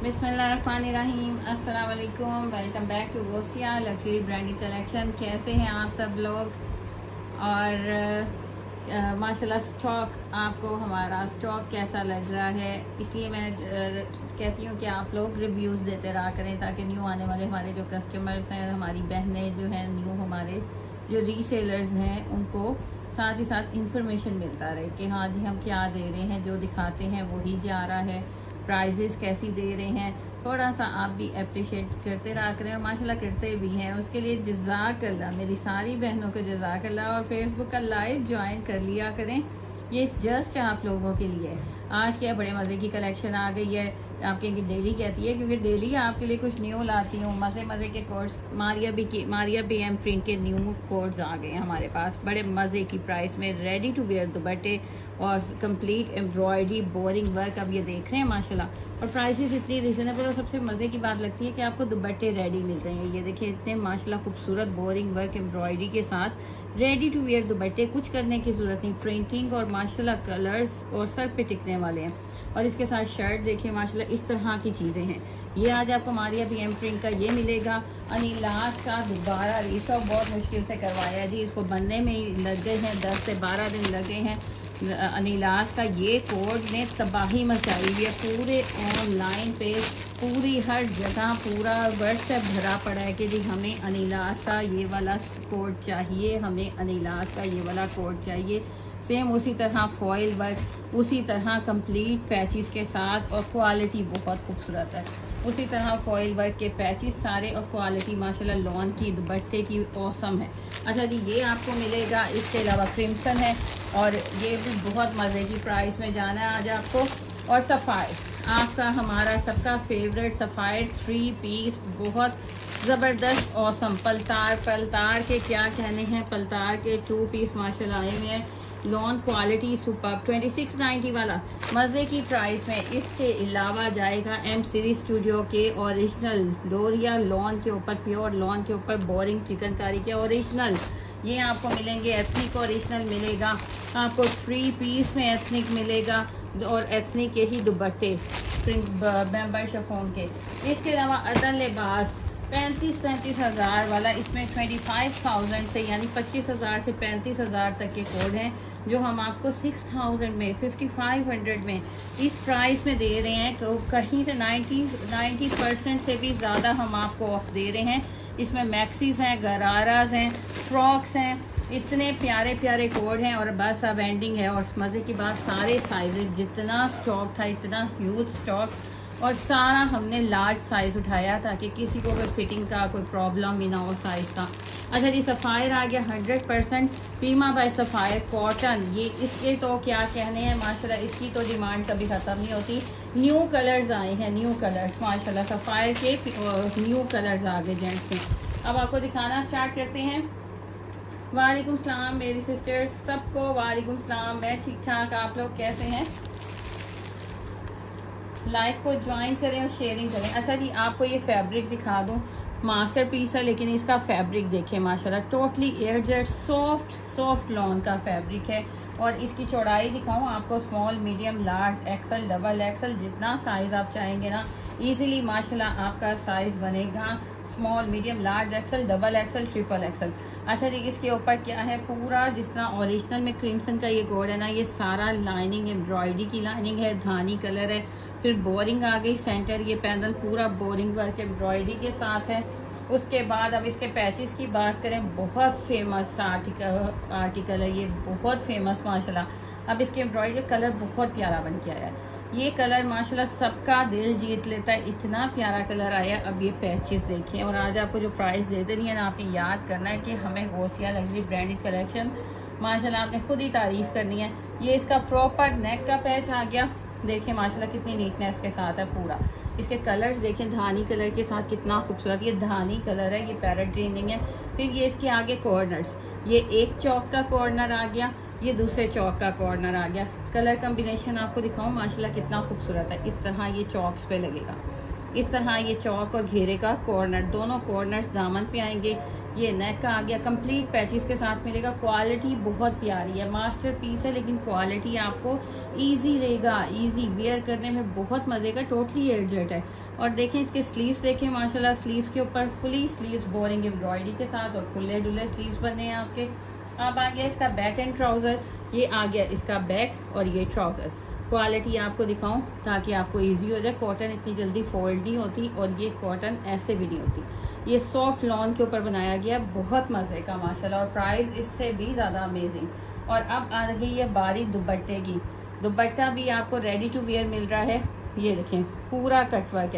बिस्मिल्लाहिर्रहमानिर्रहीम। अस्सलाम वालेकुम। Welcome back to Ghousia luxury branded collection. कैसे हैं आप सब लोग? और माशाल्लाह स्टॉक आपको हमारा स्टॉक कैसा लग रहा है, इसलिए मैं कहती हूँ कि आप लोग रिव्यूज़ देते रहा करें ताकि न्यू आने वाले हमारे जो कस्टमर्स हैं, हमारी बहनें जो हैं, न्यू हमारे जो रीसेलर्स हैं, उनको साथ ही साथ इंफॉर्मेशन मिलता रहे कि हाँ जी हम क्या दे रहे हैं, जो दिखाते हैं वही जा रहा है, प्राइजेस कैसी दे रहे हैं। थोड़ा सा आप भी अप्रिशिएट करते रहा करें और माशाल्लाह करते भी हैं। उसके लिए जज़ाकल्लाह, मेरी सारी बहनों को जज़ाकल्लाह। और फेसबुक का लाइव ज्वाइन कर लिया करें, ये जस्ट आप लोगों के लिए। आज क्या बड़े मज़े की कलेक्शन आ गई है, आपके डेली कहती है क्योंकि डेली आपके लिए कुछ न्यू लाती हूँ। मज़े के कोड्स, मारिया BM प्रिंट के न्यू कोड्स आ गए हैं हमारे पास बड़े मज़े की प्राइस में। रेडी टू वेयर दुपट्टे और कंप्लीट एम्ब्रॉयडरी बोरिंग वर्क अब ये देख रहे हैं माशाल्लाह। और प्राइसेस इतनी रिजनेबल और सबसे मज़े की बात लगती है कि आपको दुपट्टे रेडी मिल रहे हैं। ये देखिए इतने माशाल्लाह खूबसूरत बोरिंग वर्क एम्ब्रॉयडरी के साथ रेडी टू वेयर दुपट्टे, कुछ करने की ज़रूरत नहीं। प्रिंटिंग और माशाल्लाह कलर्स और सर पे टिकने वाले हैं। और इसके साथ शर्ट देखिए माशाल्लाह इस तरह की चीज़ें हैं। ये आज आपको मारिया BM प्रिंट का ये मिलेगा। अनीलास का दोबारा रीस्टॉक बहुत मुश्किल से करवाया जी, इसको बनने में ही लग गए हैं 10 से 12 दिन लगे हैं। अनीलास का ये कोड ने तबाही मचाई हुई है पूरे ऑनलाइन पे, पूरी हर जगह पूरा व्हाट्सएप भरा पड़ा है कि जी हमें अनीलास का ये वाला कोड चाहिए, हमें अनीलास का ये वाला कोड चाहिए। सेम उसी तरह फॉइल वर्क, उसी तरह कंप्लीट पैचेस के साथ, और क्वालिटी बहुत खूबसूरत है। उसी तरह फॉइल वर्क के पैचेस सारे और क्वालिटी माशाल्लाह लॉन की दुपट्टे की औसम है। अच्छा जी ये आपको मिलेगा। इसके अलावा क्रिम्सन है और ये भी बहुत मज़े की प्राइस में जाना है आज आपको। और सफ़ायर, आपका हमारा सबका फेवरेट सफ़ायर 3 पीस, बहुत ज़बरदस्त औसम। पलतार के क्या कहने हैं, पलतार के 2 पीस माशाल्लाह आए हुए हैं। लॉन क्वालिटी सुपर 2690 वाला मज़े की प्राइस में। इसके अलावा जाएगा M सीरीज स्टूडियो के ओरिजिनल लोरिया लॉन के ऊपर, प्योर लॉन के ऊपर बोरिंग चिकनकारी के ओरिजिनल ये आपको मिलेंगे। एथनिक ओरिजिनल मिलेगा आपको, 3 पीस में एथनिक मिलेगा और एथनिक के ही दुपट्टे प्रिंट बैम्बर शिफॉन के। इसके अलावा अदर लिबास 35 हज़ार वाला, इसमें 25,000 से यानी 25,000 से 35,000 तक के कोड हैं जो हम आपको 6,000 में 5,500 में इस प्राइस में दे रहे हैं। कहीं से 90% से भी ज़्यादा हम आपको ऑफ दे रहे हैं। इसमें मैक्सीज हैं, गराराज हैं, फ्रॉक्स हैं, इतने प्यारे प्यारे कोड हैं। और बस अब एंडिंग है। और मज़े की बात, सारे साइजेस जितना स्टॉक था इतना ह्यूज स्टॉक, और सारा हमने लार्ज साइज़ उठाया ताकि किसी को कोई फिटिंग का कोई प्रॉब्लम ही ना हो साइज़ का। अच्छा जी सफ़ायर आ गया 100% पीमा बाय सफ़ायर कॉटन। ये इसके तो क्या कहने हैं माशाल्लाह, इसकी तो डिमांड कभी ख़त्म नहीं होती। न्यू कलर्स आए हैं, न्यू कलर्स माशाल्लाह सफ़ायर के न्यू कलर्स आ गए जेंट्स में। अब आपको दिखाना स्टार्ट करते हैं। वालेकुम सलाम मेरी सिस्टर्स, सबको वालेकुम सलाम। मैं ठीक ठाक, आप लोग कैसे हैं? लाइव को ज्वाइन करें और शेयरिंग करें। अच्छा जी आपको ये फैब्रिक दिखा दूं, मास्टर पीस है लेकिन इसका फैब्रिक देखें माशाल्लाह, totally air jet soft lawn का फैब्रिक है। और इसकी चौड़ाई दिखाऊं आपको, small medium large axle double axle, जितना साइज़ आप चाहेंगे ना इजीली माशाल्लाह आपका साइज़ बनेगा। Small medium large axle double axle triple axle. अच्छा जी इसके ऊपर क्या है, पूरा जिस तरह ओरिजिनल में क्रिम्सन का ये कोड है ना, ये सारा लाइनिंग एम्ब्रॉयडरी की लाइनिंग है, धानी कलर है, फिर बोरिंग आ गई सेंटर, ये पैनल पूरा बोरिंग वर्क एम्ब्रॉयडरी के साथ है। उसके बाद अब इसके पैचेस की बात करें, बहुत फेमस आर्टिकल है ये, बहुत फेमस माशाल्लाह। अब इसके एम्ब्रॉयडरी कलर बहुत प्यारा बन के आया है। ये कलर माशाल्लाह सबका दिल जीत लेता है, इतना प्यारा कलर आया। अब ये पैचेस देखें। और आज आपको जो प्राइस दे दे रही है ना, आपने याद करना है कि हमें गोसिया लग्जरी ब्रांडेड कलेक्शन माशाल्लाह आपने खुद ही तारीफ़ करनी है। ये इसका प्रॉपर नेक का पैच आ गया, देखिए माशाल्लाह कितनी नीटनेस के साथ है पूरा। इसके कलर्स देखें, धानी कलर के साथ कितना खूबसूरत, ये धानी कलर है, ये पैरेट ग्रीनिंग है। फिर ये इसके आगे कॉर्नर्स, ये एक चौक का कॉर्नर आ गया, ये दूसरे चौक का कॉर्नर आ गया। कलर कम्बिनेशन आपको दिखाऊं माशाल्लाह कितना खूबसूरत है। इस तरह ये चौक्स पे लगेगा, इस तरह ये चौक और घेरे का कॉर्नर, दोनों कॉर्नर्स दामन पे आएंगे। ये नेक का आ गया, कंप्लीट पैचेस के साथ मिलेगा। क्वालिटी बहुत प्यारी है, मास्टर पीस है, लेकिन क्वालिटी आपको इजी रहेगा, इजी वेयर करने में बहुत मजे का, टोटली एयरजेट है। और देखें इसके स्लीव्स देखें माशाल्लाह, स्लीव्स के ऊपर फुली स्लीव्स बोरिंग एम्ब्रॉयडरी के साथ और खुले डुले स्लीव्स बने हैं आपके। अब आ गया इसका बैक एंड ट्राउजर, ये आ गया इसका बैक और ये ट्राउजर। क्वालिटी आपको दिखाऊं ताकि आपको इजी हो जाए। कॉटन इतनी जल्दी फोल्ड नहीं होती और ये कॉटन ऐसे भी नहीं होती। ये सॉफ्ट लॉन के ऊपर बनाया गया, बहुत मजे का माशाल्लाह, और प्राइस इससे भी ज़्यादा अमेजिंग। और अब आ गई है बारी दुपट्टे की। दुपट्टा भी आपको रेडी टू वेयर मिल रहा है। ये देखें पूरा कटवर्क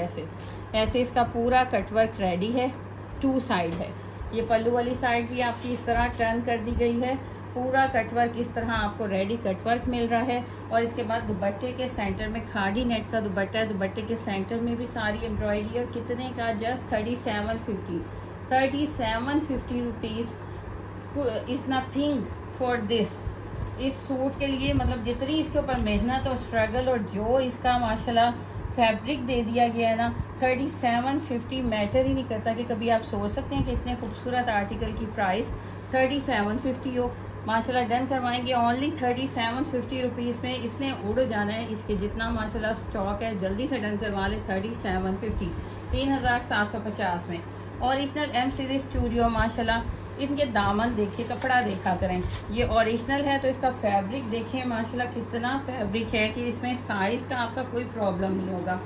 ऐसे इसका पूरा कटवर्क रेडी है, 2 साइड है। ये पल्लू वाली साइड भी आपकी इस तरह टर्न कर दी गई है, पूरा कटवर्क इस तरह आपको रेडी कटवर्क मिल रहा है। और इसके बाद दुपट्टे के सेंटर में खादी नेट का दुपट्टा है, दुपट्टे के सेंटर में भी सारी एम्ब्रॉयडरी। और कितने का? Just 3750 rupees is nothing for this. इस सूट के लिए मतलब जितनी इसके ऊपर मेहनत और स्ट्रगल और जो इसका माशाल्लाह फैब्रिक दे दिया गया है ना, 3750 मैटर ही नहीं करता कि कभी आप सोच सकते हैं कि इतने खूबसूरत आर्टिकल की प्राइस 3750 हो। माशाल्लाह डन करवाएंगे ओनली 3750 रुपीज़ में। इसने उड़ जाना है, इसके जितना माशाल्लाह स्टॉक है जल्दी से डन करवा ले। 3750 3750 में। ओरिजिनल एम सीरीज स्टूडियो माशाल्लाह, इनके दामन देखिए, कपड़ा देखा करें, ये ओरिजिनल है तो इसका फैब्रिक देखिए माशाल्लाह कितना फैब्रिक है कि इसमें साइज का आपका कोई प्रॉब्लम नहीं होगा।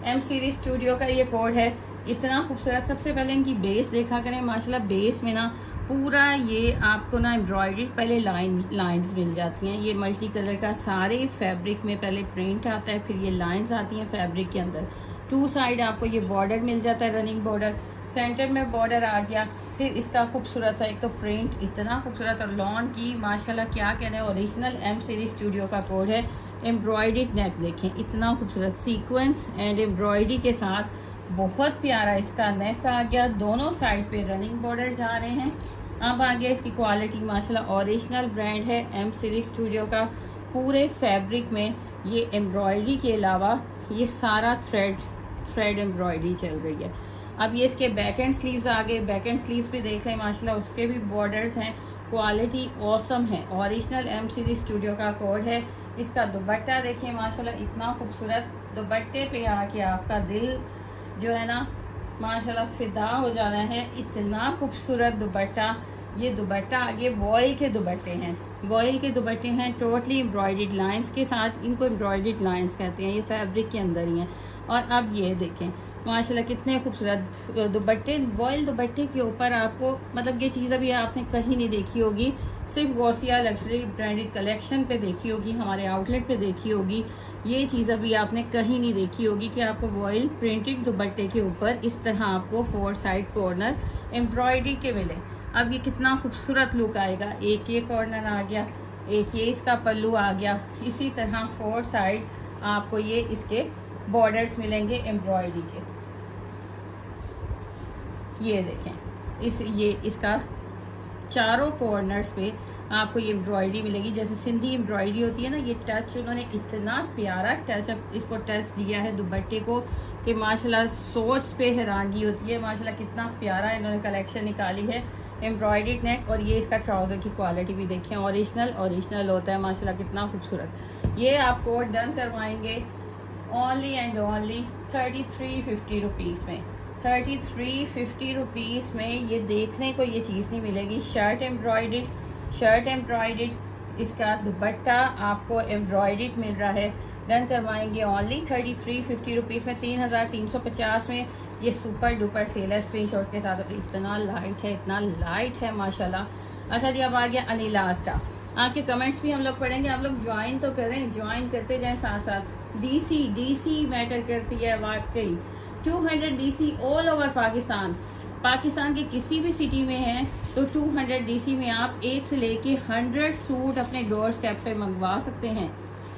एम सीरीज स्टूडियो का ये कोड है, इतना खूबसूरत। सबसे पहले इनकी बेस देखा करें माशाल्लाह, बेस में ना पूरा ये आपको ना एम्ब्रॉयडरी पहले लाइंस मिल जाती हैं। ये मल्टी कलर का सारे फैब्रिक में पहले प्रिंट आता है, फिर ये लाइंस आती हैं फैब्रिक के अंदर। 2 साइड आपको ये बॉर्डर मिल जाता है, रनिंग बॉर्डर, सेंटर में बॉर्डर आ गया। फिर इसका खूबसूरत सा एक तो प्रिंट इतना खूबसूरत, और लॉन की माशाल्लाह क्या कहने हैं। ओरिजिनल एम सीरीज स्टूडियो का कोड है। एम्ब्रॉयडर्ड नेक देखें, इतना खूबसूरत सीक्वेंस एंड एम्ब्रॉयडरी के साथ, बहुत प्यारा इसका नेक आ गया। दोनों साइड पे रनिंग बॉर्डर जा रहे हैं। अब आ गया इसकी क्वालिटी माशाल्लाह, ओरिजिनल ब्रांड है एम सीरीज स्टूडियो का। पूरे फैब्रिक में ये एम्ब्रॉयडरी के अलावा ये सारा थ्रेड एम्ब्रॉयडरी चल रही है। अब ये इसके बैक एंड स्लीव्स आ गए, बैक एंड स्लीव्स भी देख लें माशाल्लाह, उसके भी बॉर्डर्स हैं। क्वालिटी ऑसम है, ओरिजिनल एम सीरीज स्टूडियो का कोड है। इसका दुपट्टा देखिए माशाल्लाह, इतना खूबसूरत। दुपट्टे पे आके आपका दिल जो है ना माशाल्लाह फिदा हो जाना है, इतना खूबसूरत दुपट्टा। ये दुपट्टा आगे वॉयल के दुपट्टे हैं, वॉयल के दुपट्टे हैं, टोटली एम्ब्रॉयडर्ड लाइंस के साथ। इनको एम्ब्रॉयडर्ड लाइंस कहते हैं, ये फैब्रिक के अंदर ही हैं। और अब ये देखें माशाल्लाह कितने खूबसूरत दुपट्टे, वॉयल दुपट्टे के ऊपर आपको मतलब ये चीज़ अभी आपने कहीं नहीं देखी होगी, सिर्फ गौसिया लग्जरी ब्रांडेड कलेक्शन पे देखी होगी, हमारे आउटलेट पे देखी होगी। ये चीज़ अभी आपने कहीं नहीं देखी होगी कि आपको वॉयल प्रिंटेड दुपट्टे के ऊपर इस तरह आपको 4 साइड कॉर्नर एम्ब्रॉयडरी के मिले। अब ये कितना खूबसूरत लुक आएगा। एक ये कॉर्नर आ गया, एक ये इसका पल्लू आ गया, इसी तरह 4 साइड आपको ये इसके बॉर्डर्स मिलेंगे एम्ब्रॉयडरी के। ये देखें, ये इसका चारों कॉर्नर्स पे आपको ये एम्ब्रॉयडरी मिलेगी, जैसे सिंधी एम्ब्रॉयडरी होती है ना। ये टच उन्होंने इतना प्यारा टच अप इसको टच दिया है दुपट्टे को कि माशाल्लाह सोच पे हैरानगी होती है। माशाल्लाह कितना प्यारा इन्होंने कलेक्शन निकाली है। एम्ब्रॉयडर्ड नेक, और ये इसका ट्राउजर की क्वालिटी भी देखें, ओरिजिनल होता है माशाल्लाह, कितना खूबसूरत। ये आपको डन करवाएंगे ओनली एंड ओनली 3350 रुपीज़ में। 3350 रुपीज़ में ये देखने को ये चीज़ नहीं मिलेगी। शर्ट एम्ब्रॉयडर्ड, इसका दुपट्टा आपको एम्ब्रॉयडर्ड मिल रहा है। डन करवाएंगे ओनली 3350 रुपीज़ में, 3350 में। ये सुपर डुपर सेल है स्क्रीनशॉट के साथ। इतना लाइट है माशाल्लाह। अच्छा जी, अब आ गया अनिलास का। आपके कमेंट्स भी हम लोग पढ़ेंगे, आप लोग ज्वाइन तो करें, ज्वाइन करते जाएं साथ साथ। डीसी मैटर करती है वाकई। 200 डीसी ऑल ओवर पाकिस्तान के किसी भी सिटी में है तो 200 डीसी में आप 1 से लेके 100 सूट अपने डोर स्टेप पे मंगवा सकते हैं।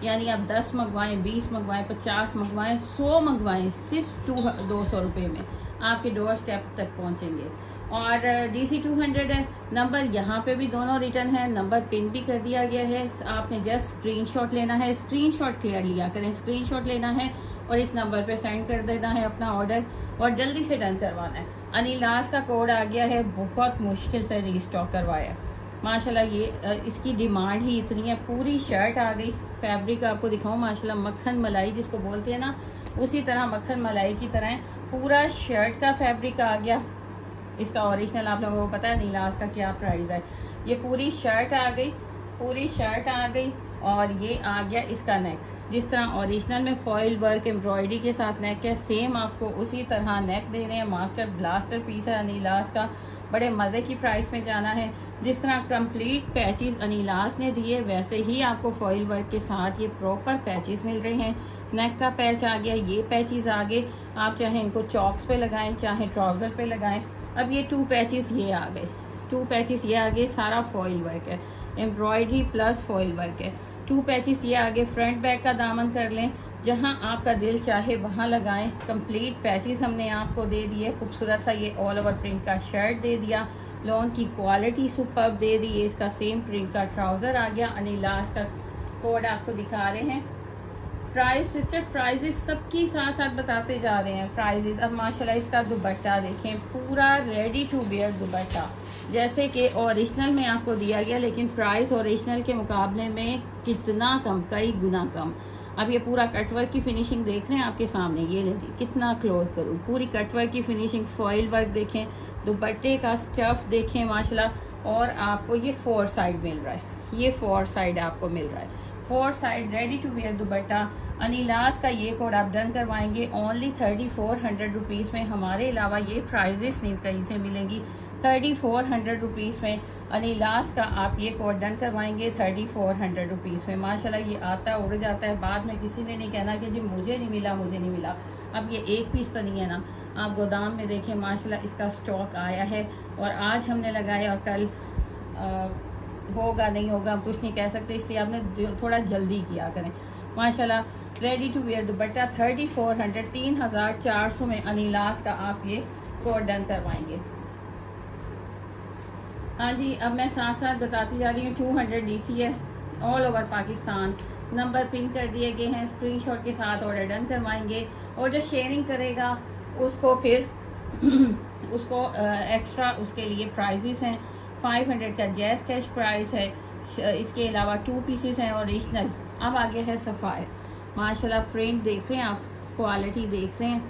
यानी आप 10 मंगवाएं, 20 मंगवाएं, 50 मंगवाएं, 100 मंगवाएं, सिर्फ 200 रुपये में आपके डोर स्टेप तक पहुंचेंगे। और DC 200 है। नंबर यहाँ पे भी दोनों रिटर्न है, नंबर पिन भी कर दिया गया है। आपने जस्ट स्क्रीनशॉट लेना है, स्क्रीनशॉट क्लियर लिया करें, स्क्रीनशॉट लेना है और इस नंबर पे सेंड कर देना है अपना ऑर्डर और जल्दी से डन करवाना है। अनिलास का कोड आ गया है, बहुत मुश्किल से रीस्टॉक करवाया माशाल्लाह। ये इसकी डिमांड ही इतनी है। पूरी शर्ट आ गई, फैब्रिक आपको दिखाऊं माशाल्लाह, मक्खन मलाई जिसको बोलते हैं ना, उसी तरह मक्खन मलाई की तरह पूरा शर्ट का फैब्रिक आ गया। इसका ओरिजिनल आप लोगों को पता है नीलास का क्या प्राइस है। ये पूरी शर्ट आ गई, पूरी शर्ट आ गई और ये आ गया इसका नेक। जिस तरह ओरिजिनल में फॉइल वर्क एम्ब्रॉयडरी के साथ नेक है, सेम आपको उसी तरह नेक दे रहे हैं। मास्टर ब्लास्टर पीस है अनीलास का, बड़े मज़े की प्राइस में जाना है। जिस तरह कंप्लीट पैचेस अनीलास ने दिए वैसे ही आपको फॉइल वर्क के साथ ये प्रॉपर पैचेस मिल रहे हैं। नेक का पैच आ गया, ये पैचेस आ गए। आप चाहे इनको चॉक्स पे लगाएं, चाहे ट्राउज़र पे लगाएं। अब ये 2 पैचेस ये आ गए, 2 पैचेस ये आगे, सारा फॉइल वर्क है, एम्ब्रॉयडरी प्लस फॉइल वर्क है। 2 पैचेस ये आगे, फ्रंट बैक का दामन कर लें, जहां आपका दिल चाहे वहां लगाएं। कंप्लीट पैचेस हमने आपको दे दिए। खूबसूरत सा ये ऑल ओवर प्रिंट का शर्ट दे दिया, लॉन की क्वालिटी सुपर्ब दे दी है। इसका सेम प्रिंट का ट्राउजर आ गया। अनीलास का कोड आपको दिखा रहे हैं। प्राइस सिस्टर, प्राइजेस सबकी साथ साथ बताते जा रहे हैं प्राइजेस। अब माशाल्लाह इसका दुपट्टा देखें, पूरा रेडी टू वेयर दुपट्टा, जैसे कि ओरिजिनल में आपको दिया गया, लेकिन प्राइस ओरिजिनल के मुकाबले में कितना कम, कई गुना कम। अब ये पूरा कटवर्क की फिनिशिंग देख रहे हैं आपके सामने, ये ले जी, कितना क्लोज करूं, पूरी कटवर्क की फिनिशिंग, फॉइल वर्क देखें, दुपट्टे का स्टफ देखें माशाल्लाह। और आपको ये 4 साइड मिल रहा है, ये 4 साइड आपको मिल रहा है, 4 side ready to wear dupatta. अनीलास का ये कोड आप डन करवाएंगे ओनली 3400 रुपीज़ में। हमारे अलावा ये प्राइजेस नहीं कहीं से मिलेंगी। 3400 रुपीज़ में अनीलास का आप ये कोड डन करवाएंगे 3400 रुपीज़ में। माशाल्लाह ये आता उड़ जाता है, बाद में किसी ने नहीं कहना कि जी मुझे नहीं मिला, मुझे नहीं मिला। अब ये एक पीस तो नहीं है ना, आप गोदाम में देखें माशाल्लाह इसका स्टॉक आया है और आज हमने लगाया और कल होगा नहीं होगा कुछ नहीं कह सकते, इसलिए आपने थोड़ा जल्दी किया करें। माशाल्लाह रेडी टू वेयर दुपट्टा 3400, 3400 में अनीलास का आप ये कोड डन करवाएंगे। हाँ जी, अब मैं साथ साथ बताती जा रही हूँ। 200 DC है, all over Pakistan, number pin कर दिए गए हैं, स्क्रीनशॉट के साथ ऑर्डर डन करवाएंगे। और जो शेयरिंग करेगा उसको फिर उसको एक्स्ट्रा उसके लिए प्राइजेस हैं। 500 का जैज़ कैश प्राइस है, इसके अलावा 2 पीसेस हैं ओरिजिनल। अब आगे है सफ़ायर, माशाल्लाह प्रिंट देख रहे हैं आप, क्वालिटी देख रहे हैं,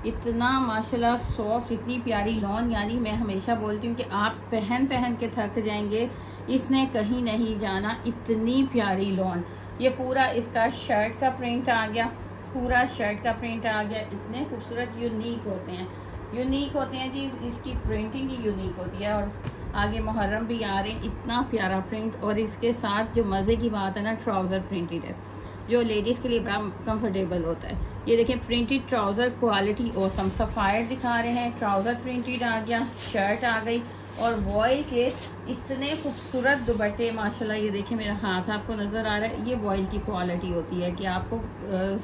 इतना माशाल्लाह सॉफ्ट, इतनी प्यारी लॉन। यानी मैं हमेशा बोलती हूँ कि आप पहन पहन के थक जाएंगे, इसने कहीं नहीं जाना, इतनी प्यारी लॉन। ये पूरा इसका शर्ट का प्रिंट आ गया, पूरा शर्ट का प्रिंट आ गया। इतने खूबसूरत यूनिक होते हैं, यूनिक होते हैं जी, इसकी प्रिंटिंग ही यूनिक होती है। और आगे मुहर्रम भी आ रहे हैं, इतना प्यारा प्रिंट। और इसके साथ जो मज़े की बात है ना, ट्राउज़र प्रिंटेड है, जो लेडीज़ के लिए बड़ा कंफर्टेबल होता है। ये देखें printed trouser, quality awesome. Sapphire दिखा रहे हैं, ट्राउज़र प्रिंटेड आ गया, शर्ट आ गई और वॉयल के इतने खूबसूरत दुपट्टे माशाल्लाह। ये देखें मेरा हाथ आपको नज़र आ रहा है, ये वॉयल की क्वालिटी होती है कि आपको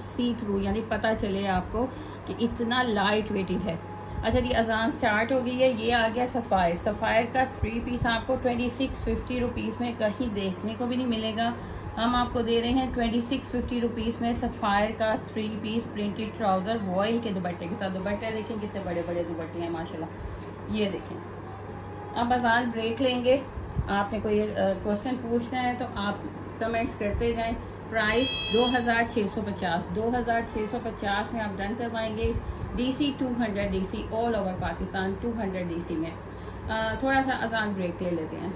सी थ्रू यानी पता चले आपको कि इतना लाइट वेटेड है। अच्छा जी, अजान स्टार्ट हो गई है। ये आ गया सफ़ायर, सफ़ायर का 3 पीस आपको 2650 रुपीज़ में कहीं देखने को भी नहीं मिलेगा। हम आपको दे रहे हैं 2650 रुपीज़ में सफ़ायर का 3 पीस प्रिंटेड ट्राउज़र वॉयल के दुपट्टे के साथ। दुपट्टे देखें कितने बड़े बड़े दुपट्टे हैं माशाल्लाह, ये देखें। अब अजान ब्रेक लेंगे, आपने कोई क्वेश्चन पूछना है तो आप कमेंट्स करते जाएं। प्राइस 2650, 2650 में आप डन करवाएंगे। DC 200 DC all over Pakistan, 200 DC में। थोड़ा सा अजान ब्रेक ले लेते हैं।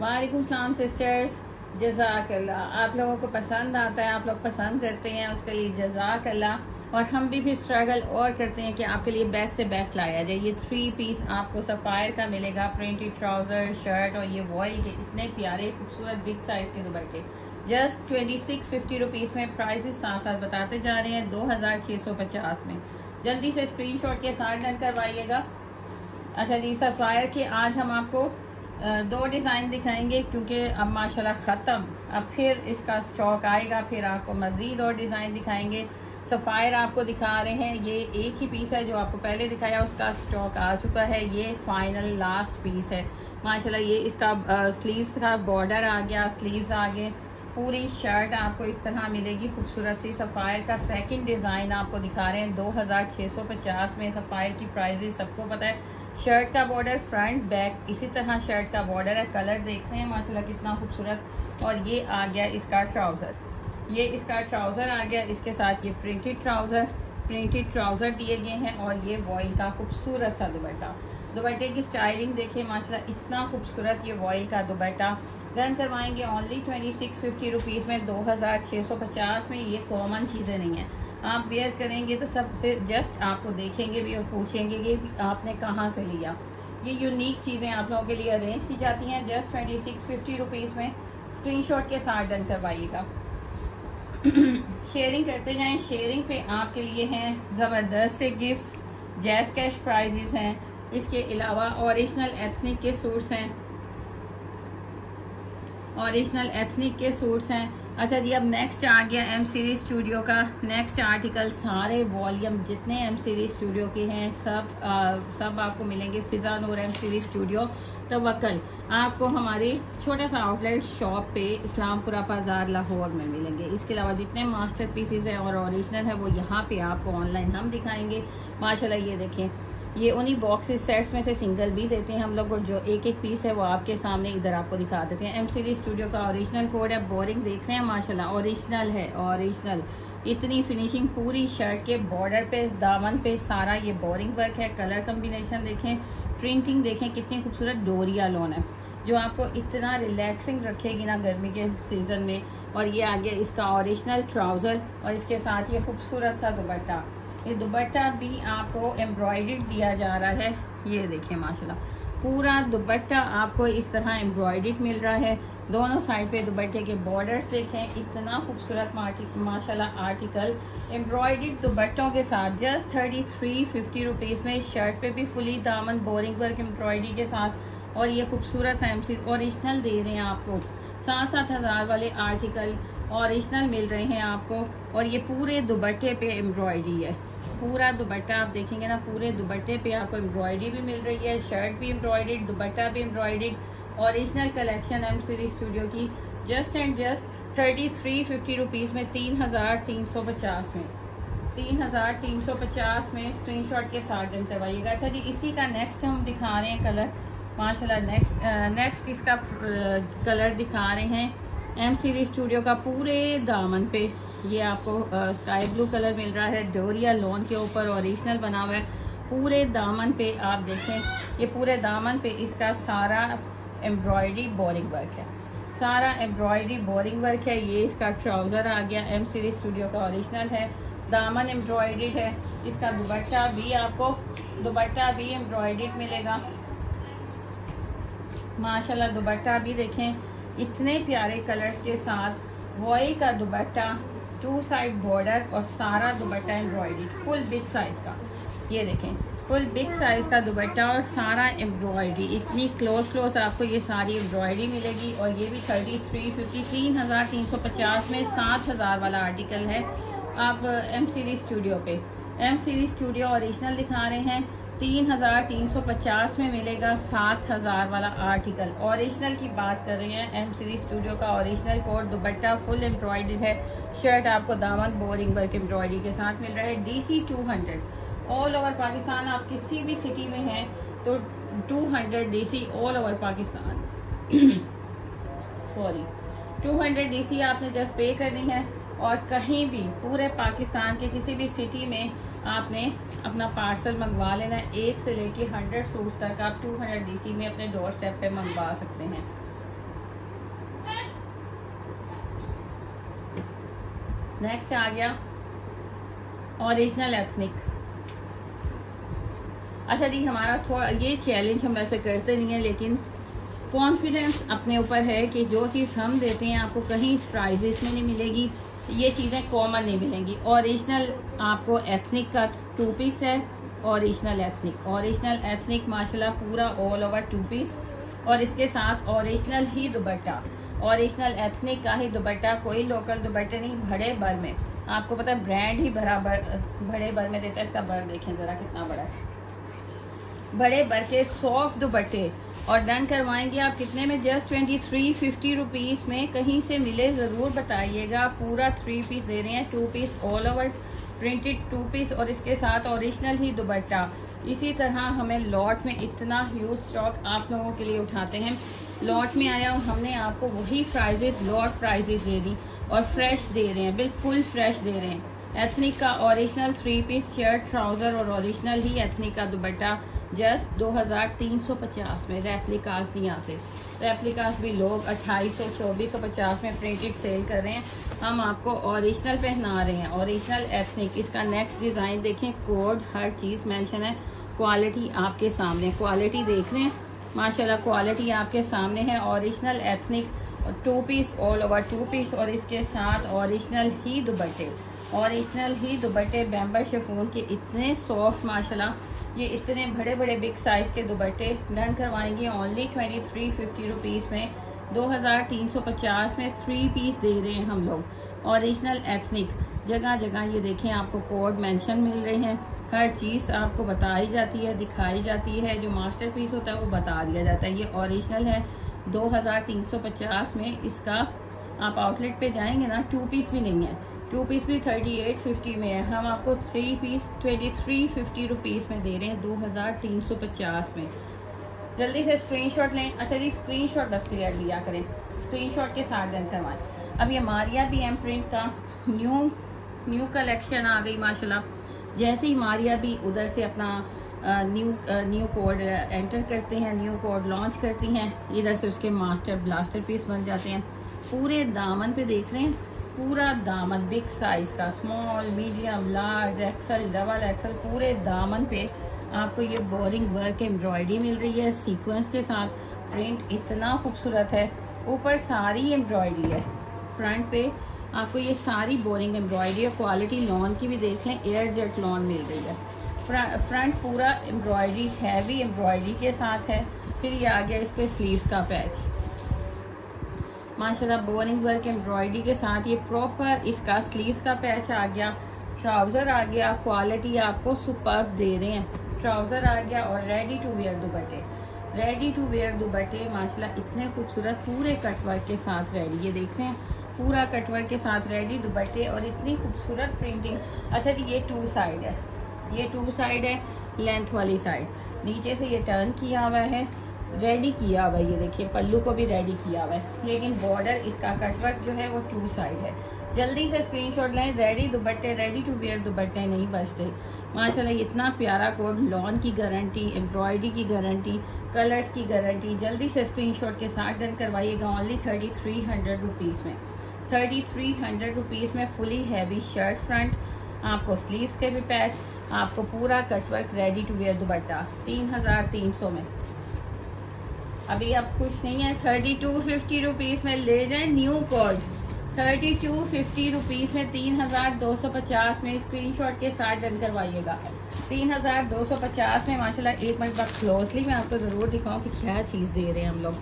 वालेकुम सलाम सिस्टर्स, जज़ाकल्लाह। आप लोगों को पसंद आता है, आप लोग पसंद करते हैं, उसके लिए जज़ाकल्लाह। और हम भी फिर स्ट्रगल और करते हैं कि आपके लिए बेस्ट से बेस्ट लाया जाए। ये 3 पीस आपको सफ़ायर का मिलेगा, प्रिंटेड ट्राउज़र, शर्ट और ये वॉयल के इतने प्यारे खूबसूरत बिग साइज़ के दुपट्टे जस्ट 2650 रुपीज़ में। प्राइसेस साथ साथ बताते जा रहे हैं 2650 में। जल्दी से स्क्रीनशॉट के साथ डन करवाइएगा। अच्छा जी, सफ़ायर के आज हम आपको 2 डिज़ाइन दिखाएंगे क्योंकि अब माशाल्लाह ख़त्म, अब फिर इसका स्टॉक आएगा, फिर आपको मज़ीद और डिज़ाइन दिखाएंगे। सफ़ायर आपको दिखा रहे हैं, ये एक ही पीस है जो आपको पहले दिखाया, उसका स्टॉक आ चुका है। ये फाइनल लास्ट पीस है माशाल्लाह। ये इसका स्लीव्स का बॉर्डर आ गया, स्लीव्स आ गए, पूरी शर्ट आपको इस तरह मिलेगी खूबसूरत सी। सफ़ायर का सेकंड डिज़ाइन आपको दिखा रहे हैं 2650 में। सफ़ायर की प्राइजेस सबको पता है। शर्ट का बॉर्डर फ्रंट बैक इसी तरह शर्ट का बॉर्डर है। कलर देख रहे हैं माशाल्लाह कितना खूबसूरत। और ये आ गया इसका ट्राउज़र, ये इसका ट्राउज़र आ गया, इसके साथ ये प्रिंटेड ट्राउज़र दिए गए हैं। और ये वॉयल का खूबसूरत सा दुपट्टा, दुपट्टे की स्टाइलिंग देखिए माशाल्लाह इतना खूबसूरत। ये वॉयल का दुपट्टा रन करवाएंगे ओनली 2650 रुपीज़ में, 2650 में। ये कॉमन चीज़ें नहीं है, आप वेयर करेंगे तो सबसे जस्ट आपको देखेंगे भी और पूछेंगे कि आपने कहाँ से लिया। ये यूनिक चीज़ें आप लोगों के लिए अरेंज की जाती हैं जस्ट 2650 रुपीज़ में। स्क्रीनशॉट के साथ डन करवाइएगा। शेयरिंग करते जाएं। शेयरिंग पे आपके लिए हैं ज़बरदस्त से गिफ्ट्स, जैज़ कैश प्राइजेस हैं। इसके अलावा ओरिजिनल एथनिक के सूट्स हैं, अच्छा जी, अब नेक्स्ट आ गया एम सीरीज स्टूडियो का नेक्स्ट आर्टिकल। सारे वॉल्यूम जितने एम सीरीज स्टूडियो के हैं सब आपको मिलेंगे फिजा नूर एम सीरीज स्टूडियो तवक्कल। आपको हमारे छोटा सा आउटलेट शॉप पे इस्लामपुरा बाजार लाहौर में मिलेंगे। इसके अलावा जितने मास्टर पीसीज हैं और ओरिजिनल है वो यहाँ पे आपको ऑनलाइन हम दिखाएंगे माशाल्लाह। ये देखें, ये उन्हीं बॉक्सेस सेट्स में से सिंगल भी देते हैं हम लोग, और जो एक एक पीस है वो आपके सामने इधर आपको दिखा देते हैं। एम सीरीज स्टूडियो का ओरिजिनल कोड है। बोरिंग देख रहे हैं माशाल्लाह, ओरिजिनल है, ओरिजिनल। इतनी फिनिशिंग पूरी शर्ट के बॉर्डर पे, दामन पे सारा ये बोरिंग वर्क है। कलर कम्बिनेशन देखें, प्रिंटिंग देखें कितनी खूबसूरत। डोरिया लोन है जो आपको इतना रिलैक्सिंग रखेगी ना गर्मी के सीज़न में। और ये आ गया इसका ओरिजिनल ट्राउज़र और इसके साथ ये खूबसूरत सा दुपट्टा। ये दुपट्टा भी आपको एम्ब्रॉयडर्ड दिया जा रहा है। ये देखें माशाल्लाह पूरा दुपट्टा आपको इस तरह एम्ब्रॉयडर्ड मिल रहा है। दोनों साइड पे दुपट्टे के बॉर्डर्स देखें, इतना खूबसूरत माशाल्लाह आर्टिकल एम्ब्रॉयडर्ड दुपट्टों के साथ जस्ट 3350 रुपीज़ में। शर्ट पे भी फुली दामन बोरिंग वर्क एम्ब्रॉयडरी के साथ और ये खूबसूरत सा एमसी ओरिजिनल दे रहे हैं आपको। 7-7 हज़ार वाले आर्टिकल ओरिजिनल मिल रहे हैं आपको। और ये पूरे दुपट्टे पे एम्ब्रॉयडरी है, पूरा दुपट्टा आप देखेंगे ना, पूरे दुपट्टे पे आपको एम्ब्रॉयडरी भी मिल रही है। शर्ट भी एम्ब्रॉयडर्ड, दुपट्टा भी embroidered. Original collection M series studio की जस्ट एंड जस्ट 3350 रुपीज़ में, 3350 में, 3350 में। स्क्रीनशॉट के साथ डन करवाइएगा। अच्छा जी, इसी का नेक्स्ट हम दिखा रहे हैं कलर माशाल्लाह। नेक्स्ट इसका कलर दिखा रहे हैं एम सीरीज स्टूडियो का। पूरे दामन पे ये आपको स्काई ब्लू कलर मिल रहा है, डोरिया लोन के ऊपर ओरिजिनल बना हुआ है। पूरे दामन पे आप देखें, ये पूरे दामन पे इसका सारा एम्ब्रॉयडरी बोरिंग वर्क है, सारा एम्ब्रॉयडरी बोरिंग वर्क है। ये इसका ट्राउज़र आ गया, एम सीरीज स्टूडियो का ओरिजिनल है। दामन एम्ब्रॉयडरी है। इसका दुपट्टा भी एम्ब्रॉयडर्ड मिलेगा माशाल्लाह। दुपट्टा भी देखें, इतने प्यारे कलर्स के साथ वॉयल का दुपट्टा, 2 साइड बॉर्डर और सारा दुपट्टा एम्ब्रॉयडरी, फुल बिग साइज़ का। ये देखें, फुल बिग साइज़ का दुपट्टा और सारा एम्ब्रॉयडरी, इतनी क्लोज आपको ये सारी एम्ब्रॉयडरी मिलेगी। और ये भी 3350 में 7000 वाला आर्टिकल है। आप एम सीरीज स्टूडियो पे एम सीरीज स्टूडियो ओरिजिनल दिखा रहे हैं, 3350 में मिलेगा 7000 वाला आर्टिकल। ओरिजिनल की बात कर रहे हैं, एम सीरीज स्टूडियो का ओरिजिनल कोड। दुपट्टा फुल एम्ब्रॉयडर्ड है। शर्ट आपको दामन बोरिंग वर्क एम्ब्रॉयडरी के साथ मिल रहा है। DC 200 ऑल ओवर पाकिस्तान, आप किसी भी सिटी में हैं तो 200 DC all over Pakistan 200 DC आपने जस्ट पे करनी है। और कहीं भी पूरे पाकिस्तान के किसी भी सिटी में आपने अपना पार्सल मंगवा लेना है। 1 से लेके 100 सूट्स तक आप 200 DC में अपने डोर स्टेप पे मंगवा सकते हैं। नेक्स्ट आ गया ओरिजिनल एथनिक। अच्छा जी, हमारा थोड़ा ये चैलेंज हम वैसे करते नहीं है, लेकिन कॉन्फिडेंस अपने ऊपर है कि जो चीज़ हम देते हैं आपको कहीं प्राइजेस में नहीं मिलेगी, ये चीज़ें कॉमन नहीं मिलेंगी। ओरिजिनल आपको एथनिक का 2 पीस है, ओरिजिनल एथनिक माशाल्लाह पूरा ऑल ओवर 2 पीस, और इसके साथ ओरिजिनल ही दुपट्टा, ओरिजिनल एथनिक का ही दुपट्टा, कोई लोकल दुपट्टे नहीं, बड़े बर में। आपको पता है ब्रांड ही बड़े बर में देता है। इसका बर देखें ज़रा कितना बड़ा है, बड़े बर के सॉफ्ट दुपट्टे। और डन करवाएंगे आप कितने में? जस्ट 2350 रुपीज़ में। कहीं से मिले ज़रूर बताइएगा। पूरा 3 पीस दे रहे हैं, 2 piece all over printed 2 piece, और इसके साथ ओरिजिनल ही दुपट्टा। इसी तरह हमें लॉट में इतना ह्यूज स्टॉक आप लोगों के लिए उठाते हैं, लॉट में आया, हमने आपको वही प्राइजेस लॉट प्राइजेस दे दी, और फ्रेश दे रहे हैं, बिल्कुल फ्रेश दे रहे हैं। एथनिक का ओरिजिनल 3 पीस शर्ट, ट्राउज़र और ओरिजिनल ही एथनिक का दुपट्टा जस्ट 2350 में। रेप्लिकास नहीं आते, रेप्लिकास भी लोग 2800 2450 में प्रिंटेड सेल कर रहे हैं, हम आपको ओरिजिनल पहना रहे हैं, ओरिजिनल एथनिक। इसका नेक्स्ट डिज़ाइन देखें, कोड हर चीज़ मेंशन है, क्वालिटी आपके सामने, क्वालिटी देख रहे हैं माशाल्लाह, क्वालिटी आपके सामने है। Original ethnic 2 piece all over 2 piece, और इसके साथ ओरिजिनल ही दुपट्टे, ओरिजिनल ही दुपट्टे बैम्बर शिफॉन के, इतने सॉफ्ट माशाल्लाह, ये इतने बड़े बड़े बिग साइज़ के दुपट्टे। डन करवाएंगे ओनली 2350 रुपीज़ में, 2350 में 3 पीस दे रहे हैं हम लोग। ओरिजिनल एथनिक जगह जगह ये देखें आपको कोड मेंशन मिल रहे हैं, हर चीज़ आपको बताई जाती है, दिखाई जाती है, जो मास्टर पीस होता है वो बता दिया जाता है। ये ओरिजिनल है 2350 में। इसका आप आउटलेट पे जाएंगे ना, 2 पीस भी नहीं है, 2 पीस भी 3850 में है, हम आपको 3 पीस 2350 रुपीज़ में दे रहे हैं 2350 में। जल्दी से स्क्रीनशॉट लें। अच्छा जी, स्क्रीनशॉट बस क्लियर लिया करें, स्क्रीनशॉट के साथ डन करवाएं। अब ये मारिया भी एम प्रिंट का न्यू कलेक्शन आ गई माशाल्लाह। जैसे ही मारिया भी उधर से अपना न्यू कोड एंटर करते हैं, न्यू कोड लॉन्च करती हैं, इधर से उसके मास्टर ब्लास्टर पीस बन जाते हैं। पूरे दामन पे देख रहे हैं, पूरा दामन बिग साइज़ का, small medium large axle double axle, पूरे दामन पे आपको ये बोरिंग वर्क एम्ब्रॉयडरी मिल रही है सीक्वेंस के साथ। प्रिंट इतना खूबसूरत है, ऊपर सारी एम्ब्रॉयडरी है, फ्रंट पे आपको ये सारी बोरिंग एम्ब्रॉयडरी, और क्वालिटी लॉन की भी देख लें, एयर जेट लॉन मिल रही है। फ्रंट पूरा एम्ब्रॉयडरी, हैवी एम्ब्रॉयडरी के साथ है। फिर ये आ गया इसके स्लीव्स का पैच माशाल्लाह, बोरिंग वर्क एम्ब्रॉयडरी के साथ ये प्रॉपर इसका स्लीव्स का पैच आ गया। ट्राउज़र आ गया, क्वालिटी आपको सुपर्ब दे रहे हैं, ट्राउज़र आ गया, और रेडी टू वेयर दुपट्टे, रेडी टू वेयर दुपट्टे माशाल्लाह इतने खूबसूरत, पूरे कटवर्क के साथ रेडी, ये देख रहे हैं पूरा कटवर्क के साथ रेडी दुपट्टे, और इतनी खूबसूरत प्रिंटिंग। अच्छा जी, ये 2 साइड है, ये 2 साइड है, लेंथ वाली साइड, नीचे से ये टर्न किया हुआ है, रेडी किया हुआ है, ये देखिए पल्लू को भी रेडी किया हुआ है, लेकिन बॉर्डर इसका कटवर्क जो है वो 2 साइड है। जल्दी से स्क्रीनशॉट लें, रेडी दुपट्टे, रेडी टू वेयर दुपट्टे नहीं बचते माशाल्लाह। इतना प्यारा कोड, लॉन की गारंटी, एम्ब्रॉयडरी की गारंटी, कलर्स की गारंटी। जल्दी से स्क्रीनशॉट के साथ डन करवाइएगा ओनली 3300 रुपीज़ में, 3300 रुपीज़ में फुली हैवी शर्ट फ्रंट, आपको स्लीव्स के भी पैच, आपको पूरा cutwork, ready to wear dupatta 3300 में। अभी आप खुश नहीं है, 3250 रुपीज़ में ले जाएं न्यू कोड, 3250 रुपीज़ में 3250 में स्क्रीनशॉट के साथ डन करवाइएगा। 3250 में माशाल्लाह। एक मिनट बाद क्लोजली मैं आपको ज़रूर दिखाऊं कि क्या चीज़ दे रहे हैं हम लोग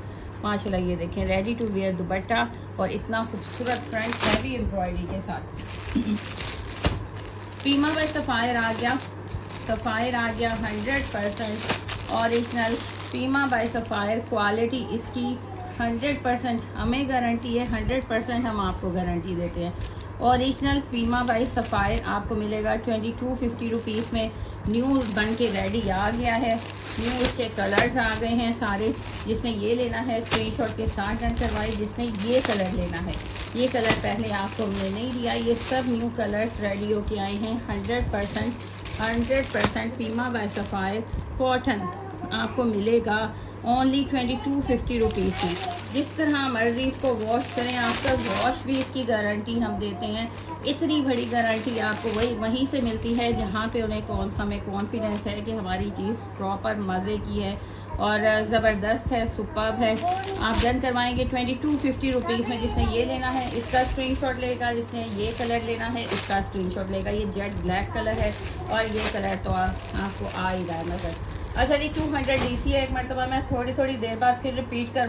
माशाल्लाह। ये देखें रेडी टू वेयर दुपट्टा, और इतना खूबसूरत फ्रंट हैवी एम्ब्रॉयडरी के साथ। पीमा बाय सफ़ायर आ गया, सफ़ायर आ गया 100% original pima by Sapphire. Quality इसकी 100% हमें गारंटी है, 100% हम आपको गारंटी देते हैं। ओरिजिनल पीमा बाय सफ़ायर आपको मिलेगा 2250 रुपीज़ में। न्यू बन के रेडी आ गया है, न्यू इसके कलर्स आ गए हैं सारे। जिसने ये लेना है स्क्रीनशॉट के साथ डन करवाई, जिसने ये कलर लेना है, ये कलर पहले आपको हमने नहीं दिया, ये सब न्यू कलर्स रेडी होके आए हैं। 100% पीमा बाय सफ़ायर कॉटन, आपको मिलेगा ओनली 2250 रुपीज़ में। जिस तरह मर्जी इसको वॉश करें, आफ्टर वॉश भी इसकी गारंटी हम देते हैं। इतनी बड़ी गारंटी आपको वहीं से मिलती है जहाँ पे हमें कॉन्फिडेंस है कि हमारी चीज़ प्रॉपर मज़े की है और ज़बरदस्त है, सुपर्ब है। आप डन करवाएंगे 2250 रुपीज़ में। जिसने ये लेना है इसका स्क्रीनशॉट लेगा, जिसने ये कलर लेना है इसका स्क्रीनशॉट लेगा। ये जेट ब्लैक कलर है और ये कलर तो आपको आ ही रहा है नज़र। अच्छा जी, 200 DC है। एक मरतबा मैं थोड़ी देर बाद फिर रिपीट कर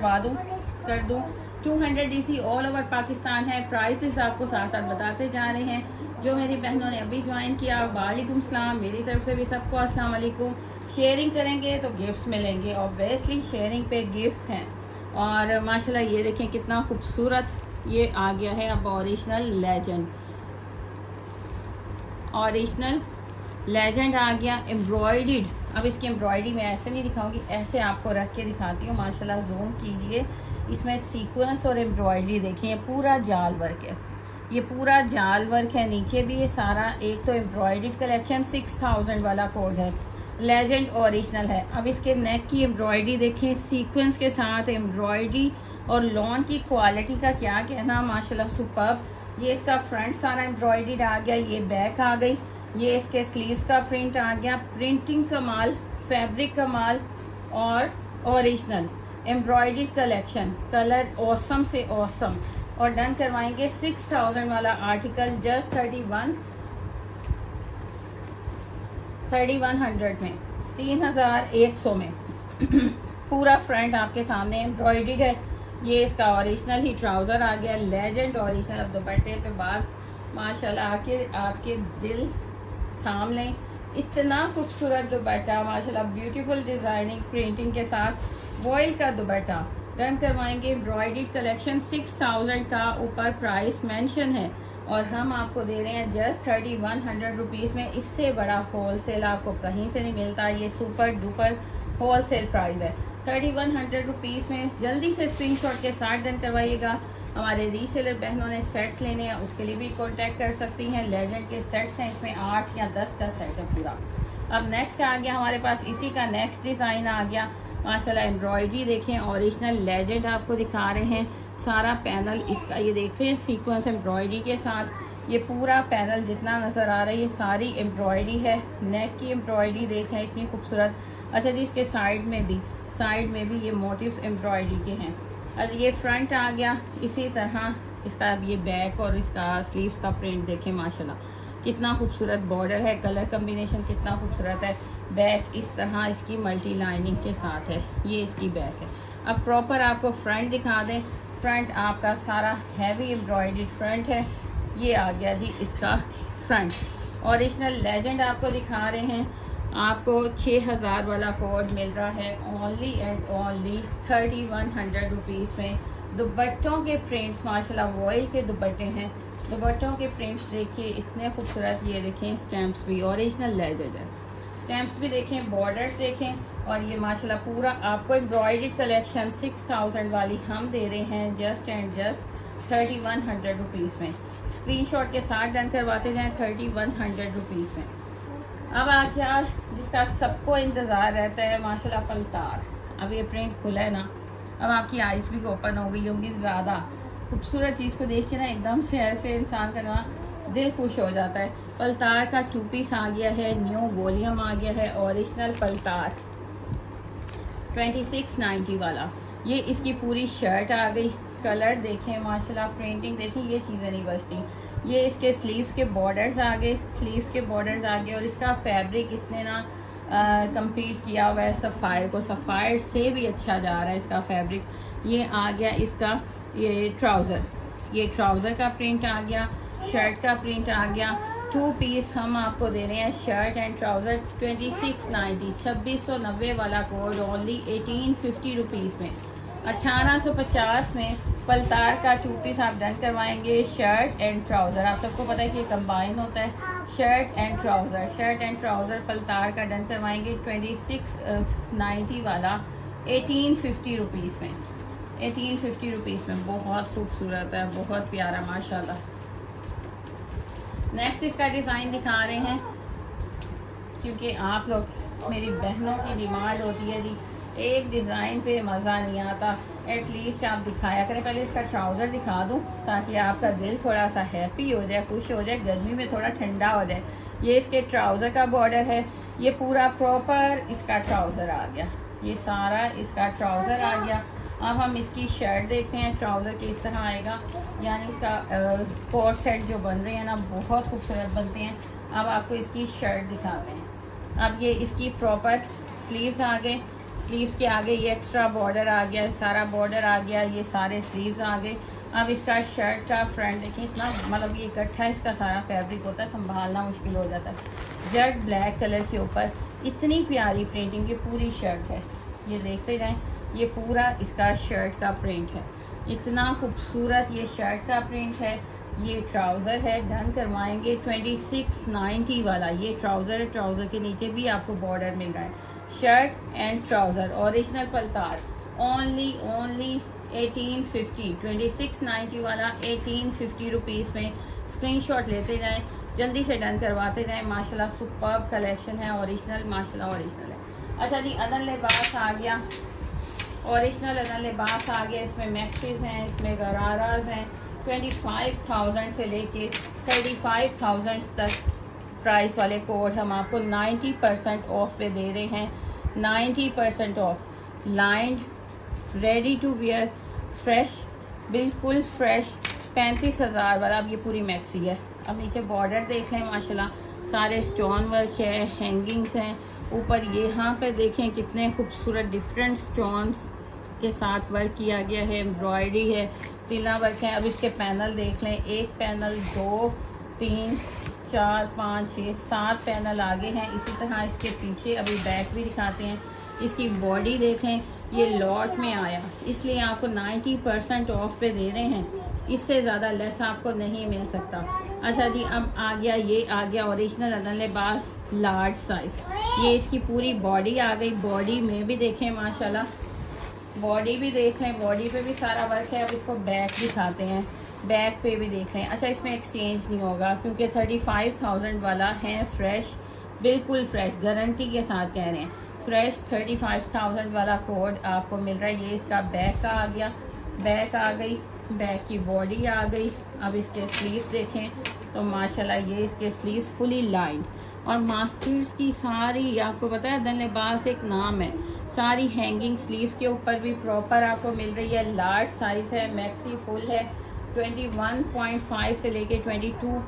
दूँ 200 DC ऑल ओवर पाकिस्तान है। प्राइसेस आपको साथ साथ बताते जा रहे हैं। जो मेरी बहनों ने अभी ज्वाइन किया, वालेकुम सलाम। मेरी तरफ से भी सबको अस्सलाम वालेकुम। शेयरिंग करेंगे तो गिफ्ट्स मिलेंगे, ऑब्वियसली शेयरिंग पे गिफ्ट्स हैं। और माशाल्लाह ये देखें कितना खूबसूरत ये आ गया है। अब ओरिजिनल लेजेंड आ गया, एम्ब्रॉयडर्ड। अब इसकी एम्ब्रॉयडरी मैं ऐसे नहीं दिखाऊंगी, ऐसे आपको रख के दिखाती हूँ। माशाल्लाह जूम कीजिए, इसमें सीक्वेंस और एम्ब्रॉयडरी देखें। ये पूरा जाल वर्क है, ये पूरा जाल वर्क है। नीचे भी ये सारा एक तो एम्ब्रॉयडर्ड कलेक्शन 6000 वाला कोड है, लेजेंड ओरिजिनल है। अब इसके नेक की एम्ब्रॉयडरी देखें, सीक्वेंस के साथ एम्ब्रॉयडरी और लॉन की क्वालिटी का क्या कहना, माशाल्लाह सुपर्ब। ये इसका फ्रंट सारा एम्ब्रॉयडरी आ गया, ये बैक आ गई, ये इसके स्लीव्स का प्रिंट आ गया। प्रिंटिंग कमाल, फैब्रिक कमाल और original embroidered collection, colour awesome से ऑसम। और डन करवाएंगे 6000 वाला आर्टिकल जस्ट 3100 में, 3100 में। पूरा फ्रंट आपके सामने एम्ब्रॉयडर्ड है। ये इसका ओरिजिनल ही ट्राउज़र आ गया, लेजेंड ओरिजिनल। अब दुपट्टे पे बात माशाल्लाह आपके दिल थाम लें। इतना खूबसूरत दुपट्टा माशाल्लाह, ब्यूटीफुल डिज़ाइनिंग प्रिंटिंग के साथ वॉइल का दुपट्टा। डन करवाएंगे एम्ब्रॉयडर्ड कलेक्शन 6000 का ऊपर प्राइस मेंशन है और हम आपको दे रहे हैं जस्ट 3100 रुपीज़ में। इससे बड़ा होलसेल आपको कहीं से नहीं मिलता। ये सुपर डुपर होलसेल प्राइस है 3100 रुपीज़ में। जल्दी से स्क्रीनशॉट के साथ डन करवाइएगा। हमारे रीसेलर बहनों ने सेट्स लेने हैं, उसके लिए भी कांटेक्ट कर सकती हैं। लेजेंड के सेट्स हैं, इसमें 8 या 10 का सेट है पूरा। अब नेक्स्ट आ गया हमारे पास, इसी का नेक्स्ट डिज़ाइन आ गया माशाल्लाह। एम्ब्रॉयडरी देखें, ओरिजिनल लेजेंड आपको दिखा रहे हैं। सारा पैनल इसका ये देख रहे हैं सीक्वेंस एम्ब्रॉयडरी के साथ। ये पूरा पैनल जितना नज़र आ रहा है ये सारी एम्ब्रॉयडरी है। नेक की एम्ब्रॉयडरी देख रहे हैं, इतनी खूबसूरत। अच्छा जी, इसके साइड में भी ये मोटिव्स एम्ब्रॉयडरी के हैं। अच्छा, ये फ्रंट आ गया। इसी तरह इसका अब ये बैक और इसका स्लीव्स का प्रिंट देखें माशाल्लाह, कितना खूबसूरत बॉर्डर है, कलर कम्बिनेशन कितना खूबसूरत है। बैक इस तरह इसकी मल्टी लाइनिंग के साथ है, ये इसकी बैक है। अब प्रॉपर आपको फ्रंट दिखा दें। फ्रंट आपका सारा हैवी एम्ब्रॉयडर्ड फ्रंट है। ये आ गया जी इसका फ्रंट। ओरिजिनल लेजेंड आपको दिखा रहे हैं। आपको 6000 वाला कोड मिल रहा है ओनली एंड ओनली 3100 रुपीज़ में। दुपट्टों के प्रिंट्स माशाल्लाह वॉइल के दुपट्टे हैं। दुपट्टों के प्रिंट्स देखिए इतने खूबसूरत। ये देखें स्टैम्प्स भी ओरिजिनल लेजेंड है, स्टैम्प्स भी देखें, बॉर्डर्स देखें। और ये माशाल्लाह पूरा आपको एम्ब्रॉयडर्ड कलेक्शन 6000 वाली हम दे रहे हैं जस्ट एंड जस्ट 3100 रुपीज़ में। स्क्रीनशॉट के साथ डन करवाते जाएँ 3100 रुपीज़ में। अब आ गया जिसका सबको इंतज़ार रहता है माशाल्लाह, पलतार। अब ये प्रिंट खुला है ना, अब आपकी आइज़ भी ओपन हो गई होंगी। ज़्यादा खूबसूरत चीज़ को देख के ना एकदम से ऐसे इंसान का ना दिल खुश हो जाता है। पलतार का 2 पीस आ गया है, न्यू वॉल्यूम आ गया है, ओरिजिनल पलतार 2690 वाला। ये इसकी पूरी शर्ट आ गई। कलर देखें माशाल्लाह, प्रिंटिंग देखें, ये चीज़ें नहीं बचती। ये इसके स्लीव्स के बॉर्डर्स आ गए, और इसका फैब्रिक इसने ना कंप्लीट किया हुआ है सफ़ायर को, सफ़ायर से भी अच्छा जा रहा है इसका फैब्रिक। ये आ गया इसका ये ट्राउज़र का प्रिंट आ गया, शर्ट का प्रिंट आ गया। 2 पीस हम आपको दे रहे हैं शर्ट एंड ट्राउज़र 2690, 2690 वाला कोड ओनली 1850 रुपीज़ में। 1850 में पलतार का 2 पीस आप डन करवाएंगे। शर्ट एंड ट्राउज़र, आप सबको पता है कि कंबाइन होता है शर्ट एंड ट्राउज़र पलतार का डन करवाएंगे 2690 वाला 1850 रुपीज़ में। 1850 रुपीज़ में बहुत खूबसूरत है, बहुत प्यारा माशाल्लाह। नेक्स्ट इसका डिज़ाइन दिखा रहे हैं क्योंकि आप लोग मेरी बहनों की डिमांड होती है जी, एक डिज़ाइन पे मज़ा नहीं आता, एटलीस्ट आप दिखाया करें। पहले इसका ट्राउज़र दिखा दूं ताकि आपका दिल थोड़ा सा हैप्पी हो जाए, खुश हो जाए, गर्मी में थोड़ा ठंडा हो जाए। ये इसके ट्राउज़र का बॉर्डर है, ये पूरा प्रॉपर इसका ट्राउज़र आ गया, ये सारा इसका ट्राउज़र आ गया। अब हम इसकी शर्ट देखते हैं, ट्राउज़र किस तरह आएगा। यानी इसका कोट सेट जो बन रहे हैं ना, बहुत खूबसूरत बनते हैं। अब आपको इसकी शर्ट दिखाते हैं। अब ये इसकी प्रॉपर स्लीव्स आ गए, स्लीव्स के आगे ये एक्स्ट्रा बॉर्डर आ गया, सारा बॉर्डर आ गया, ये सारे स्लीव्स आ गए। अब इसका शर्ट का फ्रंट देखिए, इतना मतलब ये इकट्ठा इसका सारा फैब्रिक होता है, संभालना मुश्किल हो जाता है। जेट ब्लैक कलर के ऊपर इतनी प्यारी प्रिंटिंग की पूरी शर्ट है, ये देखते जाएं। ये पूरा इसका शर्ट का प्रिंट है, इतना खूबसूरत ये शर्ट का प्रिंट है। ये ट्राउज़र है, डन करवाएंगे 2690 वाला ये ट्राउज़र है। ट्राउज़र के नीचे भी आपको बॉर्डर मिल रहा है। शर्ट एंड ट्राउज़र ओरिजिनल पलतार ओनली 1850, 2690 वाला 1850 रुपीज़ में। स्क्रीनशॉट लेते जाएं, जल्दी से डन करवाते जाएं। माशाल्लाह सुपर्ब कलेक्शन है, ओरिजिनल माशाल्लाह ओरिजिनल है। अच्छा जी, अदर लिबास आ गया, ओरिजिनल अदर लिबास आ गया। इसमें मैक्सीज हैं, इसमें गराराज हैं। 25,000 से लेके 35,000 तक प्राइस वाले कोड हम आपको 90% ऑफ पे दे रहे हैं। 90% off, lined ready to wear fresh, बिल्कुल फ्रेश 35,000 वाला। अब ये पूरी मैक्सी है। अब नीचे बॉर्डर देख लें, माशाल्लाह सारे स्टोन वर्क है, हैंगिंग्स हैं। ऊपर यहाँ पे देखें कितने खूबसूरत डिफरेंट स्टोन्स के साथ वर्क किया गया है, एम्ब्रॉयडरी है, तिला वर्क है। अब इसके पैनल देख लें, एक पैनल, 2, 3, 4, 5, 6, 7 पैनल आगे हैं। इसी तरह इसके पीछे अभी बैक भी दिखाते हैं। इसकी बॉडी देख लें, ये लॉट में आया, इसलिए आपको 90% ऑफ पे दे रहे हैं। इससे ज़्यादा लेस आपको नहीं मिल सकता। अच्छा जी, अब आ गया, ये आ गया ओरिजिनल अदर लिबास लार्ज साइज़। ये इसकी पूरी बॉडी आ गई। बॉडी में भी देखें माशाल्लाह, बॉडी भी देख लें, बॉडी पे भी सारा वर्क है। अब इसको बैक दिखाते हैं, बैक पे भी देख लें। अच्छा, इसमें एक्सचेंज नहीं होगा क्योंकि 35,000 वाला है फ्रेश, बिल्कुल फ्रेश, गारंटी के साथ कह रहे हैं फ्रेश। 35,000 वाला कोड आपको मिल रहा है। ये इसका बैक का आ गया, बैक आ गई, बैक की बॉडी आ गई। अब इसके स्लीव्स देखें तो माशाल्लाह ये इसके स्लीव्स फुली लाइंड, और मास्टर्स की सारी, आपको पता है अदर लिबास एक नाम है, सारी हैंगिंग स्लीव्स के ऊपर भी प्रॉपर आपको मिल रही है। लार्ज साइज़ है, मैक्सी फुल है, 21.5 से लेके 22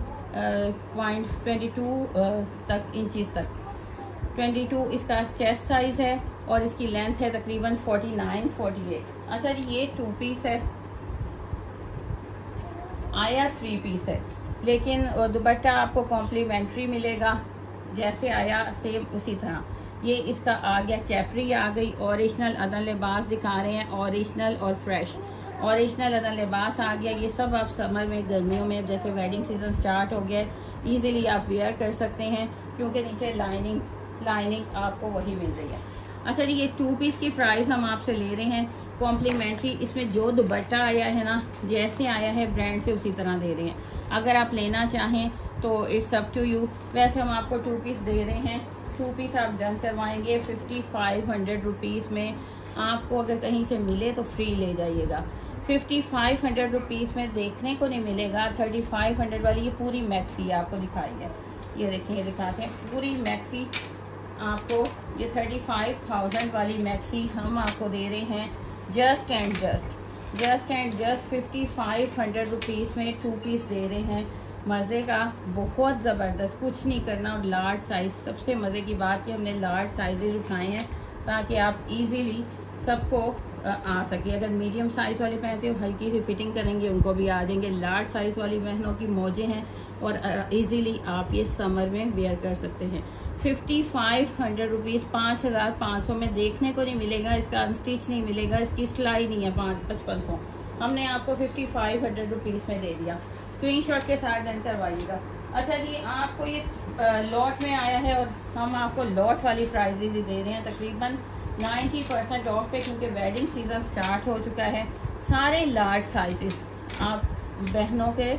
तक इंचज़ तक। 22 इसका चेस्ट साइज़ है और इसकी लेंथ है तकरीबन 49-48। अच्छा जी, ये 2 पीस है, आया 3 पीस है, लेकिन दुपट्टा आपको कॉम्प्लीमेंट्री मिलेगा, जैसे आया सेम उसी तरह। ये इसका आ गया, कैपरी आ गई। ओरिजिनल अदर लिबास दिखा रहे हैं, ओरिजिनल और फ्रेश ओरिजिनल अदर लिबास आ गया। ये सब आप समर में, गर्मियों में, जैसे वेडिंग सीजन स्टार्ट हो गया, इजीली आप वेयर कर सकते हैं क्योंकि नीचे लाइनिंग आपको वही मिल रही है। अच्छा जी, ये 2 पीस की प्राइस हम आपसे ले रहे हैं कॉम्प्लीमेंट्री। इसमें जो दुपट्टा आया है ना, जैसे आया है ब्रांड से उसी तरह दे रहे हैं। अगर आप लेना चाहें तो इट्स अप टू यू। वैसे हम आपको 2 पीस दे रहे हैं, 2 पीस आप डन करवाएंगे 5500 रुपीज़ में। आपको अगर कहीं से मिले तो फ्री ले जाइएगा। 5500 रुपीज़ में देखने को नहीं मिलेगा। 3500 वाली ये पूरी मैक्सी आपको दिखाई है, ये देखिए, ये दिखाते हैं पूरी मैक्सी आपको। ये 35,000 वाली मैक्सी हम आपको दे रहे हैं जस्ट एंड जस्ट 5500 रुपीज़ में 2 पीस दे रहे हैं। मज़े का, बहुत ज़बरदस्त, कुछ नहीं करना। और लार्ज साइज़, सबसे मज़े की बात कि हमने लार्ज साइजेज उठाए हैं ताकि आप इजीली सबको आ सके। अगर मीडियम साइज़ वाले पहनते हो, हल्की सी फिटिंग करेंगे, उनको भी आ जाएंगे। लार्ज साइज़ वाली बहनों की मौजें हैं और इजीली आप ये समर में वेयर कर सकते हैं। 5500 रुपीज़, 5500 में देखने को नहीं मिलेगा। इसका अनस्टिच नहीं मिलेगा, इसकी सिलाई नहीं है 5500। हमने आपको 5500 रुपीज़ में दे दिया। स्क्रीनशॉट के साथ डन करवाइएगा। अच्छा जी, आपको ये लॉट में आया है और हम आपको लॉट वाली प्राइजेज ही दे रहे हैं तकरीबन 90% ऑफ पे, क्योंकि वेडिंग सीज़न स्टार्ट हो चुका है। सारे लार्ज साइजेस, आप बहनों के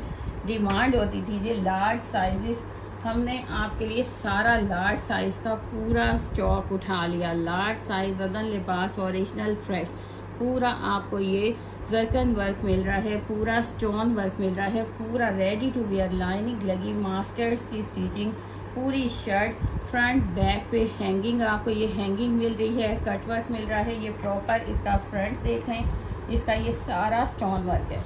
डिमांड होती थी जी लार्ज साइजेस, हमने आपके लिए सारा लार्ज साइज़ का पूरा स्टॉक उठा लिया। लार्ज साइज़ अदन लिबास ओरिजिनल फ्रेश, पूरा आपको ये जरकन वर्क मिल रहा है, पूरा स्टोन वर्क मिल रहा है, पूरा रेडी टू वेयर लाइनिंग लगी, मास्टर्स की स्टिचिंग, पूरी शर्ट फ्रंट बैक पे हैंगिंग, आपको ये हैंगिंग मिल रही है, कट वर्क मिल रहा है, ये प्रॉपर इसका फ्रंट देखें, इसका ये सारा स्टोन वर्क है।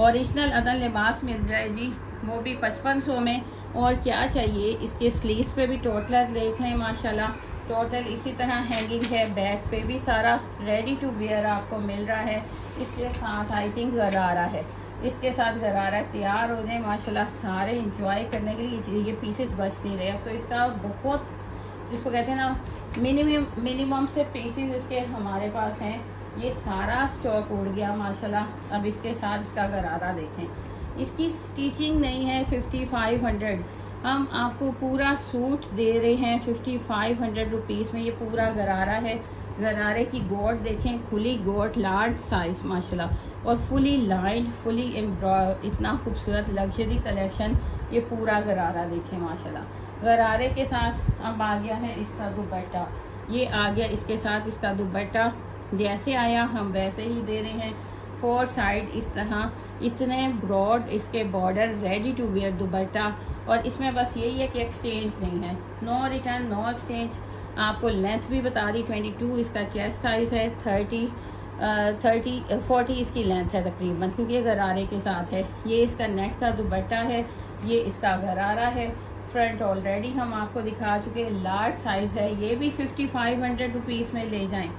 ओरिजिनल अदन लिबास मिल जाए जी, वो भी 5500 में। और क्या चाहिए, इसके स्लीव्स पे भी टोटल देख लें माशाल्लाह, टोटल इसी तरह हैंगिंग है, बैक पे भी सारा रेडी टू वेयर आपको मिल रहा है। इसके साथ आई थिंक गरारा है, इसके साथ गरारा तैयार हो जाए माशाल्लाह, सारे इंजॉय करने के लिए। ये पीसेस बच नहीं रहे, तो इसका बहुत, जिसको कहते हैं ना मिनिमम से पीसेस इसके हमारे पास हैं। ये सारा स्टॉक उड़ गया माशाल्लाह। अब इसके साथ इसका गरारा देखें, इसकी स्टिचिंग नहीं है 5500, हम आपको पूरा सूट दे रहे हैं 5500 रुपीज़ में। ये पूरा गरारा है, गरारे की गोट देखें, खुली गोट, लार्ज साइज माशाल्लाह, और फुली लाइंड, फुली एम्ब्रॉयड, इतना खूबसूरत लग्जरी कलेक्शन। ये पूरा गरारा देखें माशाल्लाह। गरारे के साथ अब आ गया है इसका दुपट्टा, ये आ गया इसके साथ इसका दुपट्टा, जैसे आया हम वैसे ही दे रहे हैं। 4 साइड इस तरह, इतने ब्रॉड इसके border, ready to wear dupatta. और इसमें बस यही है कि एक्सचेंज नहीं है, नो रिटर्न नो एक्सचेंज। आपको लेंथ भी बता दी, 22 इसका चेस्ट साइज़ है, 40 इसकी लेंथ है तकरीबन, क्योंकि ये गरारे के साथ है। ये इसका नेट का दुपट्टा है, ये इसका गरारा है। फ्रंट ऑलरेडी हम आपको दिखा चुके, लार्ज साइज़ है। ये भी 5500 रुपीज़ में ले जाएं,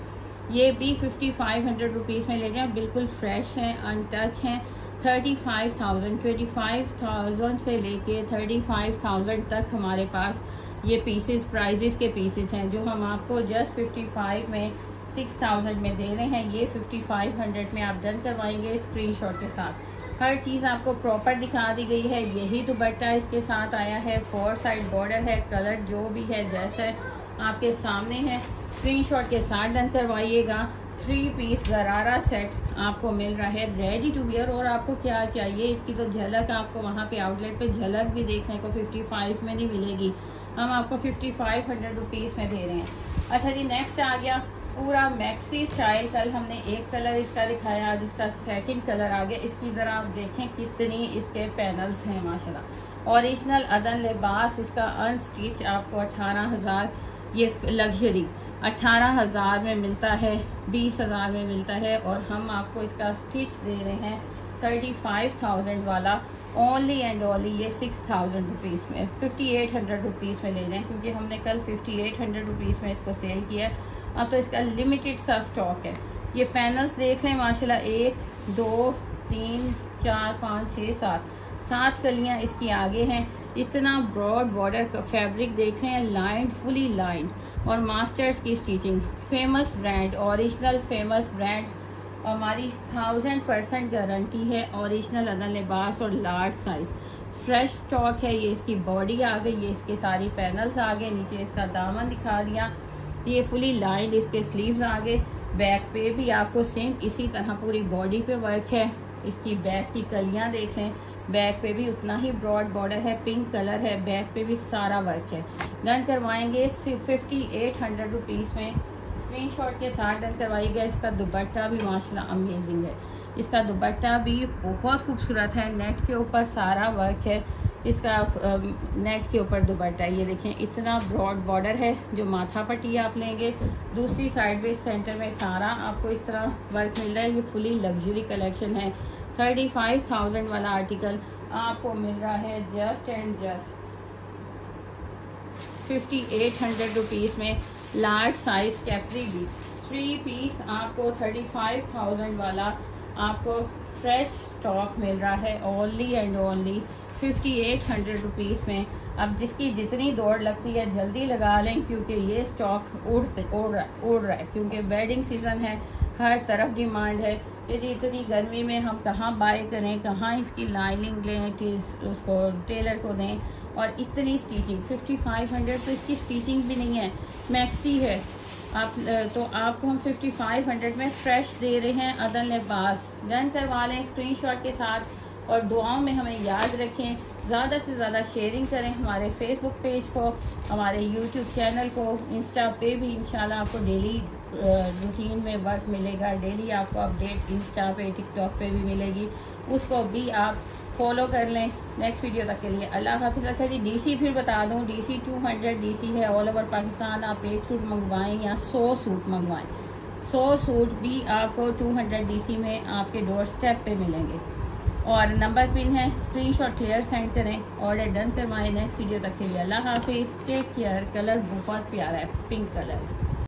ये भी 5500 रुपीज़ में ले जाएं, बिल्कुल फ्रेश हैं, अनटच हैं। 25,000 से लेके 35,000 तक हमारे पास ये पीसेस, प्राइजेस के पीसेस हैं, जो हम आपको जस्ट 55 में 6000 में दे रहे हैं। ये 5500 में आप डन करवाएंगे स्क्रीनशॉट के साथ। हर चीज़ आपको प्रॉपर दिखा दी गई है। यही दुपट्टा इसके साथ आया है, 4 साइड बॉर्डर है, कलर जो भी है ड्रेस है आपके सामने है, स्क्रीनशॉट के साथ डन करवाइएगा। 3 पीस गरारा सेट आपको मिल रहा है रेडी टू वेयर। और आपको क्या चाहिए, इसकी तो झलक आपको वहाँ पे आउटलेट पे झलक भी देखने को 55 में नहीं मिलेगी, हम आपको 5500 रुपीज़ में दे रहे हैं। अच्छा जी, नेक्स्ट आ गया पूरा मैक्सी स्टाइल। कल हमने एक कलर इसका दिखाया, आज इसका सेकंड कलर आ गया। इसकी ज़रा आप देखें कितनी इसके पैनल्स हैं माशाल्लाह। ओरिजिनल अदन लिबास, इसका अनस्टिच आपको 18,000, ये लग्जरी 18,000 में मिलता है, 20,000 में मिलता है। और हम आपको इसका स्टिच दे रहे हैं 35,000 वाला, ओनली एंड ओनली ये 6,000 रुपीज़ में, 5800 रुपीज़ में ले रहे हैं, क्योंकि हमने कल 5800 रुपीज़ में इसको सेल किया। अब तो इसका लिमिटेड सा स्टॉक है। ये पैनल्स देख लें माशाल्लाह, 1 2 3 4 5 6 7 कलियाँ इसकी आगे हैं। इतना ब्रॉड बॉर्डर का फैब्रिक देख रहे हैं, लाइंड, फुली लाइंड, और मास्टर्स की stitching, famous brand, original famous brand. हमारी 1000% गारंटी है। ओरिजिनल अदन लिबास और लार्ज साइज फ्रेश स्टॉक है। ये इसकी बॉडी आ गई, ये इसके सारी पैनल्स आ गए, नीचे इसका दामन दिखा दिया, ये फुली लाइंड इसके स्लीव्स आ गए। बैक पे भी आपको सेम इसी तरह पूरी बॉडी पे वर्क है। इसकी बैक की कलियां देख लें, बैक पे भी उतना ही ब्रॉड बॉर्डर है, पिंक कलर है, बैक पे भी सारा वर्क है। डन करवाएंगे 5800 रुपीज़ में, स्क्रीनशॉट के साथ डन करवाइएगा। इसका दुपट्टा भी माशाल्लाह अमेजिंग है, इसका दुपट्टा भी बहुत खूबसूरत है, नेट के ऊपर सारा वर्क है। इसका नेट के ऊपर दुपट्टा, ये देखें इतना ब्रॉड बॉर्डर है, जो माथा पट्टी आप लेंगे। दूसरी साइड पे सेंटर में सारा आपको इस तरह वर्क मिल रहा है। ये फुली लग्जरी कलेक्शन है। 35,000 वाला आर्टिकल आपको मिल रहा है जस्ट एंड जस्ट 5800 रुपीज़ में। लार्ज साइज कैपरी भी 3 पीस आपको 35,000 वाला आपको फ्रेश स्टॉक मिल रहा है, ओनली एंड ओनली 5800 रुपीज़ में। अब जिसकी जितनी दौड़ लगती है जल्दी लगा लें, क्योंकि ये स्टॉक उड़ रहा है, क्योंकि वेडिंग सीज़न है, हर तरफ डिमांड है कि जी इतनी गर्मी में हम कहाँ बाय करें, कहाँ इसकी लाइनिंग लें कि उसको टेलर को दें। और इतनी स्टिचिंग 5500, तो इसकी स्टिचिंग भी नहीं है, मैक्सी है। आप तो आपको हम 5500 में फ्रेश दे रहे हैं अदन लिबास। डन करवा लें स्क्रीनशॉट के साथ। और दुआओं में हमें याद रखें। ज़्यादा से ज़्यादा शेयरिंग करें हमारे फेसबुक पेज को, हमारे यूट्यूब चैनल को, इंस्टा पे भी इंशाल्लाह आपको डेली रूटीन में वर्क मिलेगा। डेली आपको अपडेट इंस्टा पे, टिकटॉक पे भी मिलेगी, उसको भी आप फॉलो कर लें। नेक्स्ट वीडियो तक के लिए अल्लाह हाफिज़। अच्छा जी, डीसी फिर बता दूं, डीसी 200 डीसी है ऑल ओवर पाकिस्तान। आप 1 सूट मंगवाएं या 100 सूट मंगवाएं, 100 सूट भी आपको 200 डीसी में आपके डोर स्टेप पे मिलेंगे। और नंबर पिन है, स्क्रीनशॉट क्लियर सेंड करें, ऑर्डर डन करवाएं। नेक्स्ट वीडियो तक के लिए अल्लाह हाफिज़, टेक केयर। कलर बहुत प्यारा है, पिंक कलर।